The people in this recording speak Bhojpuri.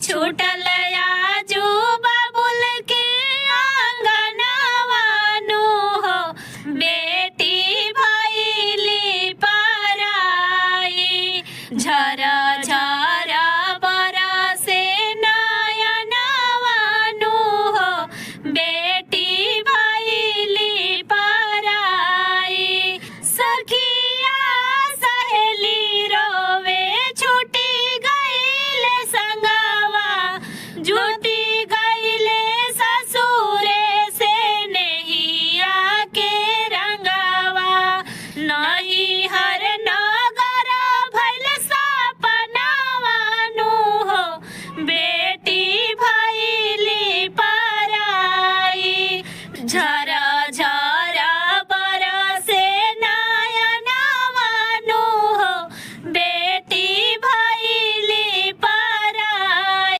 छूटल आजू बाबुल के आंगनवानु हो बेटी भैली पराई झर झर बरसे नयनवानु हो बेटी भैली पराई सखिया सहेली रोवे छूटी गईल संगवा जुट